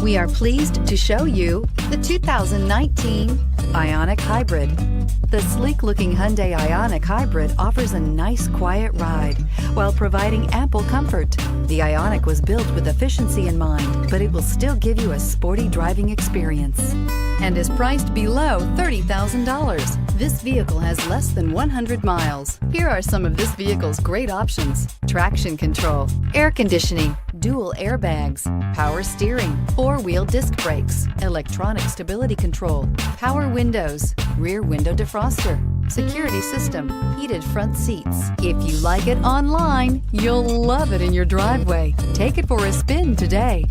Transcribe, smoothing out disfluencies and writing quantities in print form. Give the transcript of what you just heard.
We are pleased to show you the 2019 Ioniq Hybrid. The sleek-looking Hyundai Ioniq Hybrid offers a nice, quiet ride while providing ample comfort. The Ioniq was built with efficiency in mind, but it will still give you a sporty driving experience and is priced below $30,000. This vehicle has less than 100 miles. Here are some of this vehicle's great options: traction control, air conditioning, dual airbags, power steering, four-wheel disc brakes, electronic stability control, power windows, rear window defroster, security system, heated front seats. If you like it online, you'll love it in your driveway. Take it for a spin today.